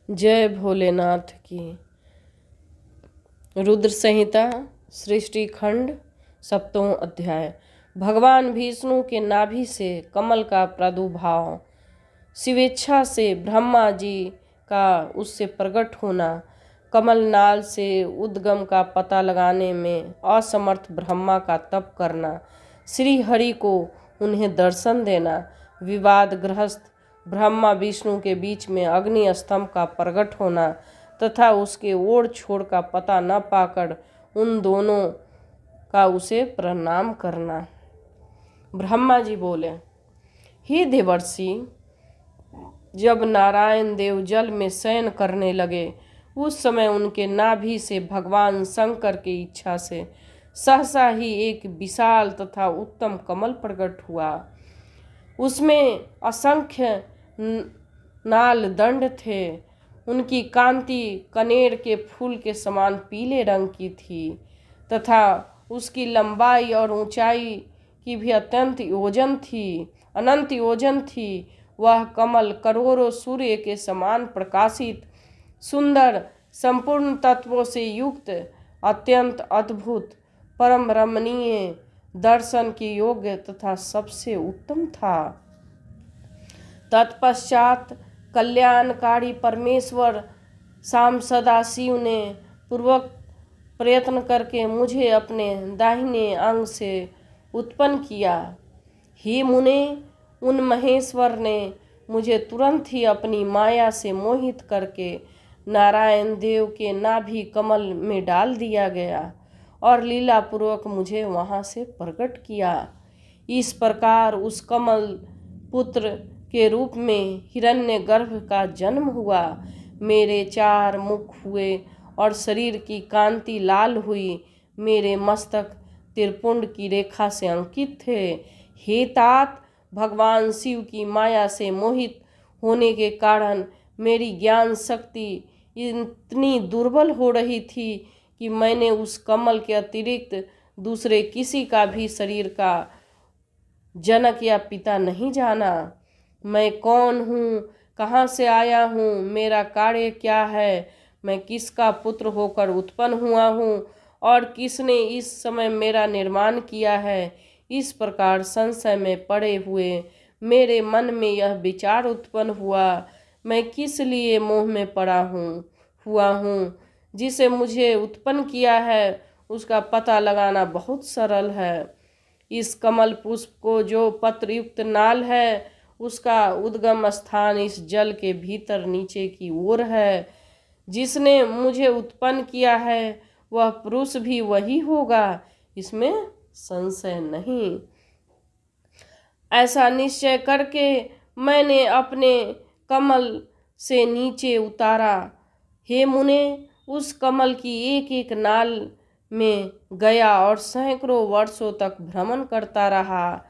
जय भोलेनाथ की। रुद्र संहिता सृष्टि खंड 7वां अध्याय। भगवान विष्णु के नाभि से कमल का प्रादुर्भाव। शिवेच्छा से ब्रह्मा जी का उससे प्रकट होना। कमल नाल से उद्गम का पता लगाने में असमर्थ ब्रह्मा का तप करना। श्री हरि को उन्हें दर्शन देना। विवादग्रस्त ब्रह्मा विष्णु के बीच में अग्नि स्तंभ का प्रकट होना तथा उसके ओर छोड़ का पता न पाकर उन दोनों का उसे प्रणाम करना। ब्रह्मा जी बोले, हे देवर्षि, जब नारायण देव जल में शयन करने लगे उस समय उनके नाभि से भगवान शंकर की इच्छा से सहसा ही एक विशाल तथा उत्तम कमल प्रकट हुआ। उसमें असंख्य नाल दंड थे। उनकी कांति कनेर के फूल के समान पीले रंग की थी तथा उसकी लंबाई और ऊंचाई की भी अनंत योजन थी। वह कमल करोड़ों सूर्य के समान प्रकाशित, सुंदर, संपूर्ण तत्वों से युक्त, अत्यंत अद्भुत, परम रमणीय, दर्शन के योग्य तथा सबसे उत्तम था। तत्पश्चात कल्याणकारी परमेश्वर शाम सदाशिव ने पूर्वक प्रयत्न करके मुझे अपने दाहिने अंग से उत्पन्न किया। हे मुने, उन महेश्वर ने मुझे तुरंत ही अपनी माया से मोहित करके नारायण देव के नाभि कमल में डाल दिया गया और लीला पूर्वक मुझे वहाँ से प्रकट किया। इस प्रकार उस कमल पुत्र के रूप में हिरण्यगर्भ का जन्म हुआ। मेरे 4 मुख हुए और शरीर की कांति लाल हुई। मेरे मस्तक त्रिपुंड की रेखा से अंकित थे। हे तात, भगवान शिव की माया से मोहित होने के कारण मेरी ज्ञान शक्ति इतनी दुर्बल हो रही थी कि मैंने उस कमल के अतिरिक्त दूसरे किसी का भी शरीर का जनक या पिता नहीं जाना। मैं कौन हूँ, कहाँ से आया हूँ, मेरा कार्य क्या है, मैं किसका पुत्र होकर उत्पन्न हुआ हूँ और किसने इस समय मेरा निर्माण किया है। इस प्रकार संशय में पड़े हुए मेरे मन में यह विचार उत्पन्न हुआ, मैं किस लिए मोह में पड़ा हुआ हूँ। जिसे मुझे उत्पन्न किया है उसका पता लगाना बहुत सरल है। इस कमल पुष्प को जो पत्रयुक्त नाल है उसका उद्गम स्थान इस जल के भीतर नीचे की ओर है। जिसने मुझे उत्पन्न किया है वह पुरुष भी वही होगा, इसमें संशय नहीं। ऐसा निश्चय करके मैंने अपने कमल से नीचे उतारा। हे मुने, उस कमल की एक एक नाल में गया और सैकड़ों वर्षों तक भ्रमण करता रहा।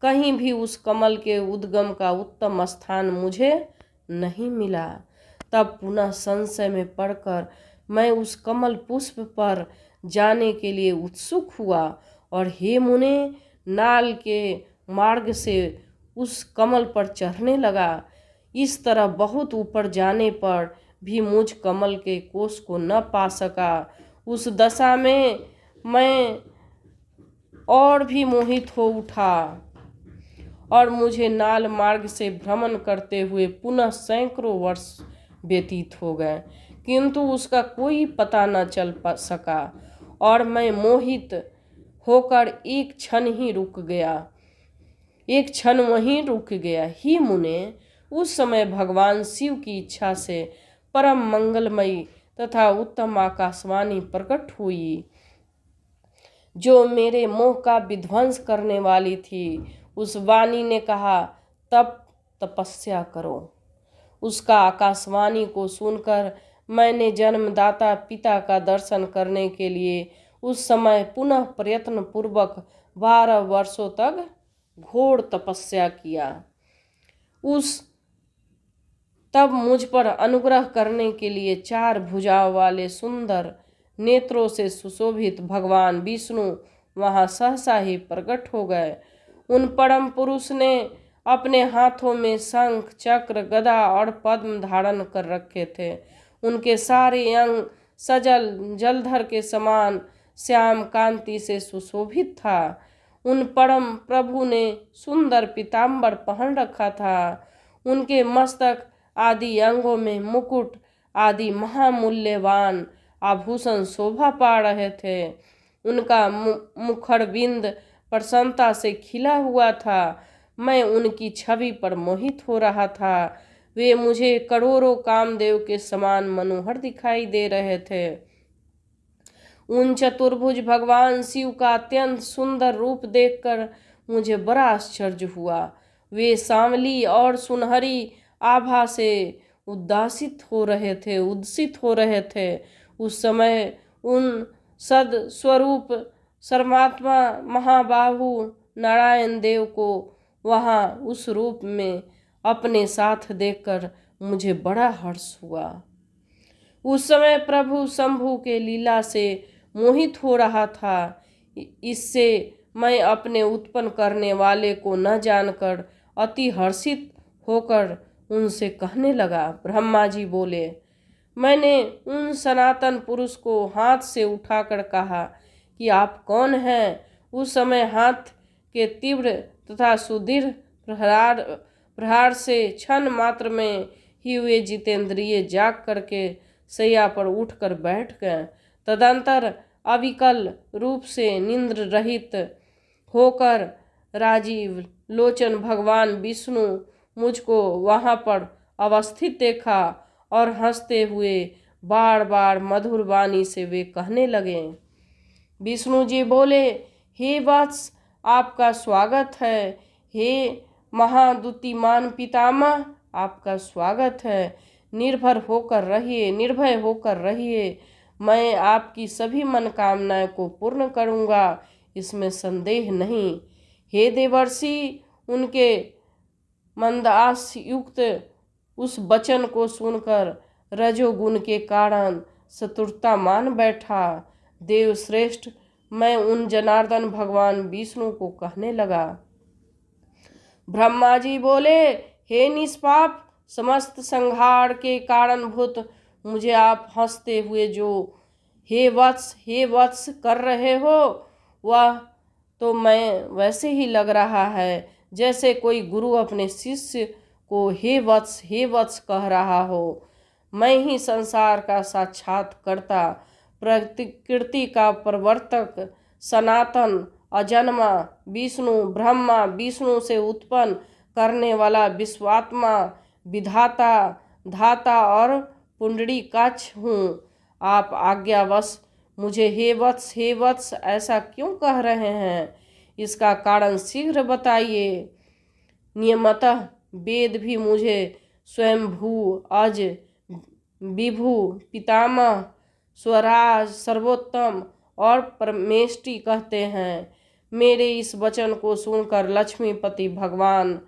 कहीं भी उस कमल के उद्गम का उत्तम स्थान मुझे नहीं मिला। तब पुनः संशय में पड़कर मैं उस कमल पुष्प पर जाने के लिए उत्सुक हुआ और हे मुने, नाल के मार्ग से उस कमल पर चढ़ने लगा। इस तरह बहुत ऊपर जाने पर भी मुझ कमल के कोष को न पा सका। उस दशा में मैं और भी मोहित हो उठा और मुझे नाल मार्ग से भ्रमण करते हुए पुनः सैकड़ों वर्ष व्यतीत हो गए, किंतु उसका कोई पता न चल सका और मैं मोहित होकर एक क्षण वहीं रुक गया। ही मुने, उस समय भगवान शिव की इच्छा से परम मंगलमयी तथा उत्तम आकाशवाणी प्रकट हुई जो मेरे मोह का विध्वंस करने वाली थी। उस वाणी ने कहा, तपस्या करो। उसका आकाशवाणी को सुनकर मैंने जन्मदाता पिता का दर्शन करने के लिए उस समय पुनः प्रयत्न पूर्वक 12 वर्षों तक घोर तपस्या किया। तब मुझ पर अनुग्रह करने के लिए 4 भुजाओं वाले सुंदर नेत्रों से सुशोभित भगवान विष्णु वहाँ सहसा ही प्रकट हो गए। उन परम पुरुष ने अपने हाथों में शंख, चक्र, गदा और पद्म धारण कर रखे थे। उनके सारे अंग सजल जलधर के समान श्याम कांति से सुशोभित था। उन परम प्रभु ने सुंदर पीताम्बर पहन रखा था। उनके मस्तक आदि अंगों में मुकुट आदि महामूल्यवान आभूषण शोभा पा रहे थे। उनका मुखरबिंद प्रसन्नता से खिला हुआ था। मैं उनकी छवि पर मोहित हो रहा था। वे मुझे करोड़ों कामदेव के समान मनोहर दिखाई दे रहे थे। उन चतुर्भुज भगवान शिव का अत्यंत सुंदर रूप देखकर मुझे बड़ा आश्चर्य हुआ। वे सांवली और सुनहरी आभा से उद्सित हो रहे थे। उस समय उन सद स्वरूप सर्वात्मा महाबाहु नारायण देव को वहाँ उस रूप में अपने साथ देखकर मुझे बड़ा हर्ष हुआ। उस समय प्रभु शंभु के लीला से मोहित हो रहा था। इससे मैं अपने उत्पन्न करने वाले को न जानकर अति हर्षित होकर उनसे कहने लगा। ब्रह्मा जी बोले, मैंने उन सनातन पुरुष को हाथ से उठाकर कहा कि आप कौन हैं? उस समय हाथ के तीव्र तथा सुदृढ़ प्रहार से क्षण मात्र में ही वे जितेंद्रिय जाग करके शैया पर उठकर बैठ गए। तदंतर अविकल रूप से निंद्र रहित होकर राजीव लोचन भगवान विष्णु मुझको वहाँ पर अवस्थित देखा और हंसते हुए बार बार मधुर वाणी से वे कहने लगे। विष्णु जी बोले, हे वत्स, आपका स्वागत है। हे महाद्युतिमान पितामह, आपका स्वागत है। निर्भय होकर रहिए। मैं आपकी सभी मनोकामनाएं को पूर्ण करूंगा, इसमें संदेह नहीं। हे देवर्षि, उनके मंदहास युक्त उस वचन को सुनकर रजोगुण के कारण चतुरता मान बैठा देव श्रेष्ठ मैं उन जनार्दन भगवान विष्णु को कहने लगा। ब्रह्मा जी बोले, हे निष्पाप, समस्त संहार के कारणभूत मुझे आप हंसते हुए जो हे वत्स कर रहे हो, वह तो मैं वैसे ही लग रहा है जैसे कोई गुरु अपने शिष्य को हे वत्स कह रहा हो। मैं ही संसार का साक्षात कर्ता, प्रकृति का प्रवर्तक, सनातन अजन्मा विष्णु, ब्रह्मा विष्णु से उत्पन्न करने वाला विश्वात्मा, विधाता, धाता और पुंडरीकाक्ष हूँ। आप आज्ञावश मुझे हे वत्स ऐसा क्यों कह रहे हैं? इसका कारण शीघ्र बताइए। नियमतः वेद भी मुझे स्वयंभू, अज, विभु, पितामह, स्वराज, सर्वोत्तम और परमेष्टि कहते हैं। मेरे इस वचन को सुनकर लक्ष्मीपति भगवान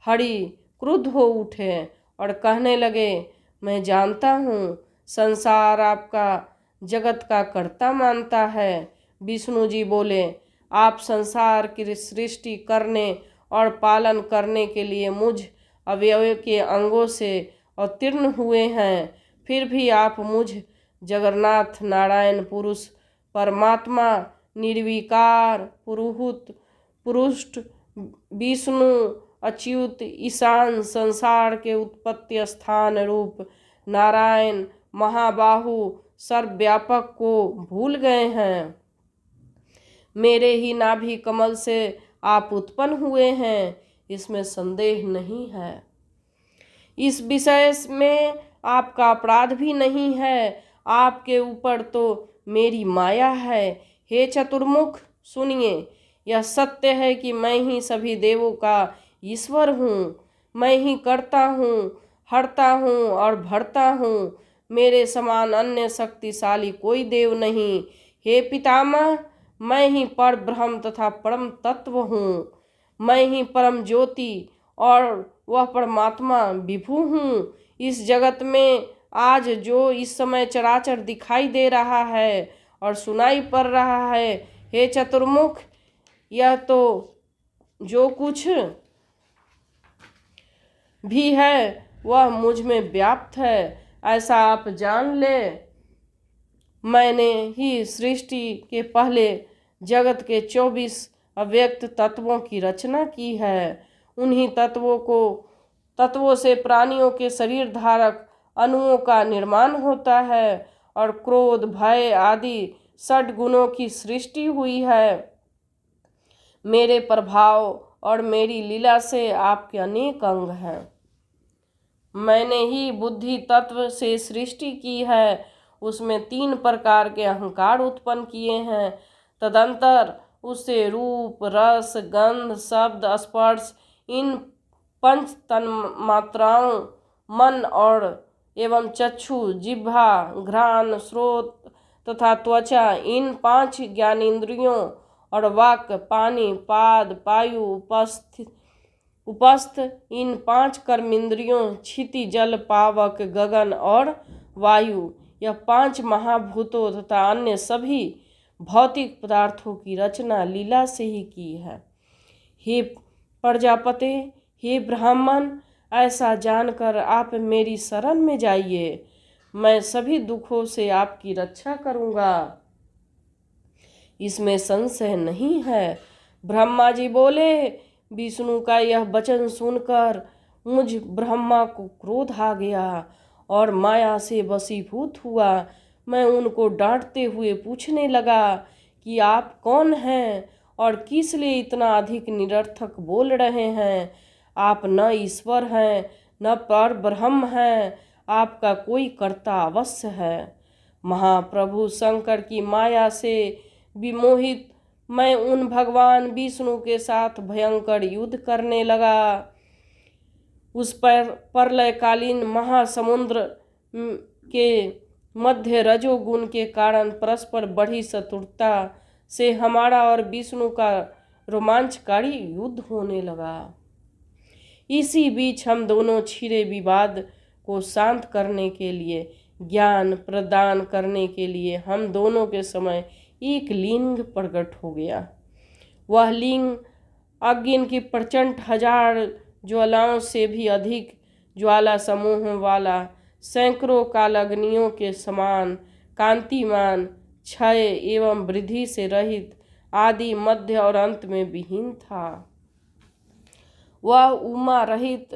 हरि क्रुद्ध हो उठे और कहने लगे, मैं जानता हूँ संसार आपका जगत का कर्ता मानता है। विष्णु जी बोले, आप संसार की सृष्टि करने और पालन करने के लिए मुझ अवयव के अंगों से अवतीर्ण हुए हैं। फिर भी आप मुझ जगन्नाथ नारायण पुरुष परमात्मा निर्विकार पुरुष विष्णु अच्युत ईशान संसार के उत्पत्ति स्थान रूप नारायण महाबाहु सर्वव्यापक को भूल गए हैं। मेरे ही नाभि कमल से आप उत्पन्न हुए हैं, इसमें संदेह नहीं है। इस विषय में आपका अपराध भी नहीं है। आपके ऊपर तो मेरी माया है। हे चतुर्मुख, सुनिए, यह सत्य है कि मैं ही सभी देवों का ईश्वर हूँ। मैं ही करता हूँ, हरता हूँ और भरता हूँ। मेरे समान अन्य शक्तिशाली कोई देव नहीं। हे पितामह, मैं ही पर ब्रह्म तथा परम तत्व हूँ। मैं ही परम ज्योति और वह परमात्मा विभु हूँ। इस जगत में आज जो इस समय चराचर दिखाई दे रहा है और सुनाई पड़ रहा है, हे चतुर्मुख, यह तो जो कुछ भी है वह मुझ में व्याप्त है, ऐसा आप जान ले। मैंने ही सृष्टि के पहले जगत के 24 अव्यक्त तत्वों की रचना की है। उन्हीं तत्वों से प्राणियों के शरीर धारक अणुओं का निर्माण होता है और क्रोध, भय आदि 6 गुणों की सृष्टि हुई है। मेरे प्रभाव और मेरी लीला से आपके अनेक अंग हैं। मैंने ही बुद्धि तत्व से सृष्टि की है, उसमें 3 प्रकार के अहंकार उत्पन्न किए हैं। तदंतर उससे रूप, रस, गंध, शब्द, स्पर्श इन 5 तन्मात्राओं मन और एवं चक्षु, जिह्वा, घ्राण, श्रोत तथा त्वचा इन 5 ज्ञानेंद्रियों और वाक, पानी, पाद, वायु, उपस्थ इन 5 कर्मेंद्रियों, क्षिति, जल, पावक, गगन और वायु, यह 5 महाभूतों तथा अन्य सभी भौतिक पदार्थों की रचना लीला से ही की है। हे प्रजापते, हे ब्राह्मण, ऐसा जानकर आप मेरी शरण में जाइए, मैं सभी दुखों से आपकी रक्षा करूँगा, इसमें संशय नहीं है। ब्रह्मा जी बोले, विष्णु का यह वचन सुनकर मुझ ब्रह्मा को क्रोध आ गया और माया से वशीभूत हुआ। मैं उनको डांटते हुए पूछने लगा कि आप कौन हैं और किस लिए इतना अधिक निरर्थक बोल रहे हैं। आप न ईश्वर हैं न पर ब्रह्म हैं, आपका कोई कर्ता अवश्य है। महाप्रभु शंकर की माया से विमोहित मैं उन भगवान विष्णु के साथ भयंकर युद्ध करने लगा। उस पर प्रलयकालीन महासमुद्र के मध्य रजोगुण के कारण परस्पर बढ़ी शत्रुता से हमारा और विष्णु का रोमांचकारी युद्ध होने लगा। इसी बीच हम दोनों छिड़े विवाद को शांत करने के लिए, ज्ञान प्रदान करने के लिए हम दोनों के समय एक लिंग प्रकट हो गया। वह लिंग अग्नि की प्रचंड 1000 ज्वालाओं से भी अधिक ज्वाला समूह वाला, सैकड़ों कालाग्नियों के समान, कांतिमान, क्षय एवं वृद्धि से रहित, आदि, मध्य और अंत में विहीन था। वह उमा रहित,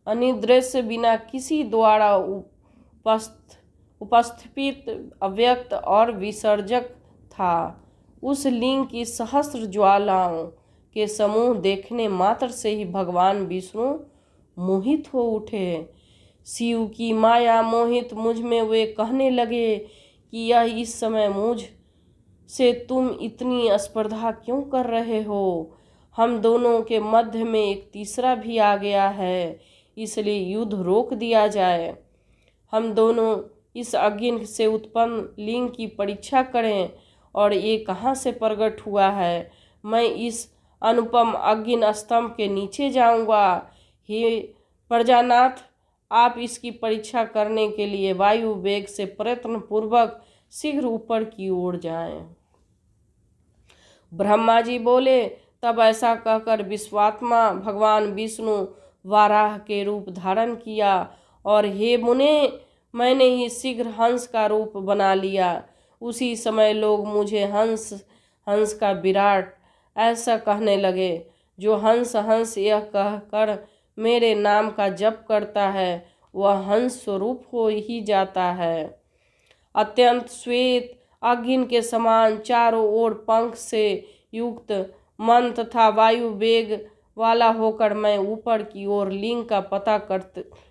अनिदृश्य, बिना किसी द्वारा उपस्थित, अव्यक्त और विसर्जक था। उस लिंग की सहस्र ज्वालाओं के समूह देखने मात्र से ही भगवान विष्णु मोहित हो उठे। शिव की माया मोहित मुझ में वे कहने लगे कि यह इस समय मुझ से तुम इतनी स्पर्धा क्यों कर रहे हो? हम दोनों के मध्य में एक तीसरा भी आ गया है, इसलिए युद्ध रोक दिया जाए। हम दोनों इस अग्नि से उत्पन्न लिंग की परीक्षा करें और ये कहाँ से प्रकट हुआ है। मैं इस अनुपम अग्नि स्तंभ के नीचे जाऊंगा। हे प्रजानाथ, आप इसकी परीक्षा करने के लिए वायु वेग से प्रयत्न पूर्वक शीघ्र ऊपर की ओर जाएं। ब्रह्मा जी बोले, तब ऐसा कहकर विश्वात्मा भगवान विष्णु वाराह के रूप धारण किया और हे मुने, मैंने ही शीघ्र हंस का रूप बना लिया। उसी समय लोग मुझे हंस का विराट ऐसा कहने लगे। जो हंस हंस यह कहकर मेरे नाम का जप करता है वह हंस स्वरूप हो ही जाता है। अत्यंत श्वेत अग्नि के समान चारों ओर पंख से युक्त मन तथा वायु वेग वाला होकर मैं ऊपर की ओर लिंग का पता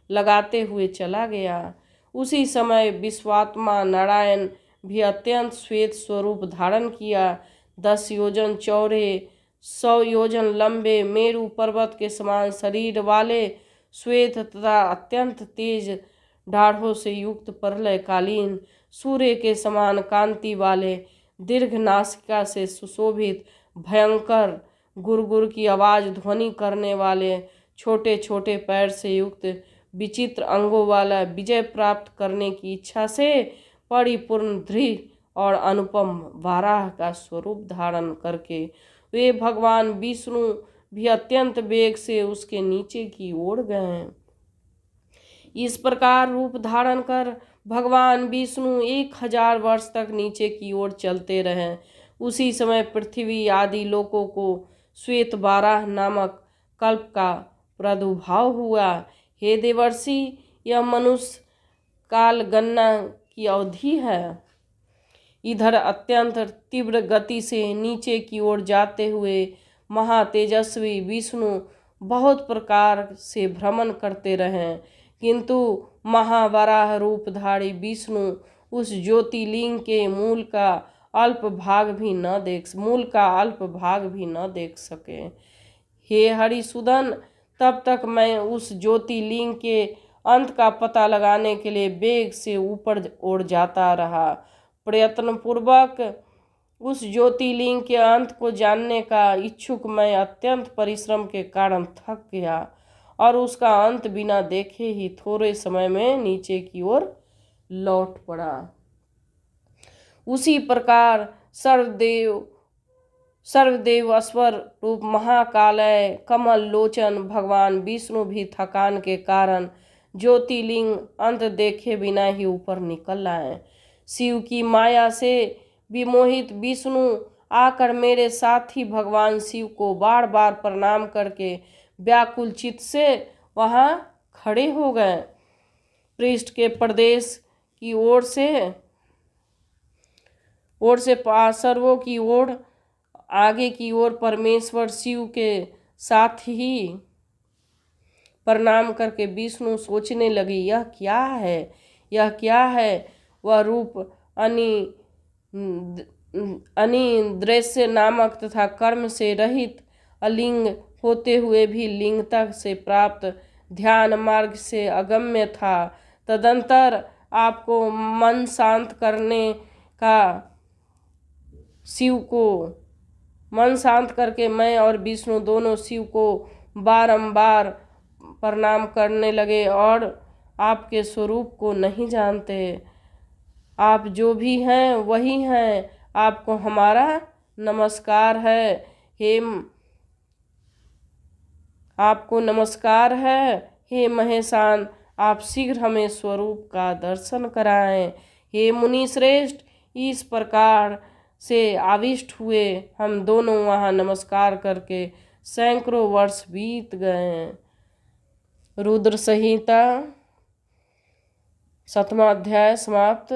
लगाते हुए चला गया। उसी समय विश्वात्मा नारायण भी अत्यंत श्वेत स्वरूप धारण किया। 10 योजन चौड़े, 100 योजन लंबे, मेरु पर्वत के समान शरीर वाले, श्वेत तथा अत्यंत तेज दाढ़ों से युक्त, प्रलयकालीन सूर्य के समान कांति वाले, दीर्घ नासिका से सुशोभित, भयंकर गुरगुर की आवाज ध्वनि करने वाले, छोटे छोटे पैर से युक्त, विचित्र अंगों वाला, विजय प्राप्त करने की इच्छा से परिपूर्ण, दृढ़ और अनुपम वाराह का स्वरूप धारण करके वे भगवान विष्णु भी अत्यंत वेग से उसके नीचे की ओर गए। इस प्रकार रूप धारण कर भगवान विष्णु 1000 वर्ष तक नीचे की ओर चलते रहे। उसी समय पृथ्वी आदि लोकों को श्वेत बाराह नामक कल्प का प्रादुर्भाव हुआ। हे देवर्षि, यह मनुष्य काल गणना की अवधि है। इधर अत्यंत तीव्र गति से नीचे की ओर जाते हुए महातेजस्वी विष्णु बहुत प्रकार से भ्रमण करते रहे, किंतु महावराह रूपधारी विष्णु उस ज्योतिर्लिंग के मूल का अल्प भाग भी न देख सके। हे हरिसूदन, तब तक मैं उस ज्योतिर्लिंग के अंत का पता लगाने के लिए वेग से ऊपर ओर जाता रहा। प्रयत्न पूर्वक उस ज्योतिर्लिंग के अंत को जानने का इच्छुक मैं अत्यंत परिश्रम के कारण थक गया और उसका अंत बिना देखे ही थोड़े समय में नीचे की ओर लौट पड़ा। उसी प्रकार सर्वदेव स्वर रूप महाकालय कमल लोचन भगवान विष्णु भी थकान के कारण ज्योतिर्लिंग अंत देखे बिना ही ऊपर निकल आए। शिव की माया से विमोहित विष्णु आकर मेरे साथी भगवान शिव को बार बार प्रणाम करके व्याकुल चित्त से वहाँ खड़े हो गए। पृष्ठ के प्रदेश की ओर से सर्वों की ओर आगे की ओर परमेश्वर शिव के साथ ही प्रणाम करके विष्णु सोचने लगी, यह क्या है। वह रूप अनिदृश्य नामक तथा कर्म से रहित अलिंग होते हुए भी लिंगता से प्राप्त ध्यान मार्ग से अगम्य था। तदंतर आपको मन शांत करके मैं और विष्णु दोनों शिव को बारंबार प्रणाम करने लगे और आपके स्वरूप को नहीं जानते। आप जो भी हैं वही हैं। आपको हमारा नमस्कार है। हे महेशान, आप शीघ्र हमें स्वरूप का दर्शन कराएं। हे मुनि श्रेष्ठ, इस प्रकार से आविष्ट हुए हम दोनों वहाँ नमस्कार करके सैकड़ों वर्ष बीत गए। रुद्र संहिता 7वां अध्याय समाप्त।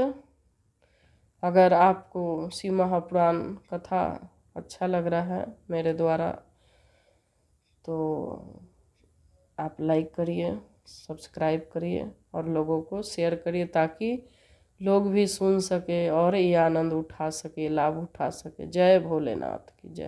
अगर आपको शिव महापुराण कथा अच्छा लग रहा है मेरे द्वारा तो आप लाइक करिए, सब्सक्राइब करिए और लोगों को शेयर करिए ताकि लोग भी सुन सके और ये आनंद उठा सके, लाभ उठा सके। जय भोलेनाथ की जय।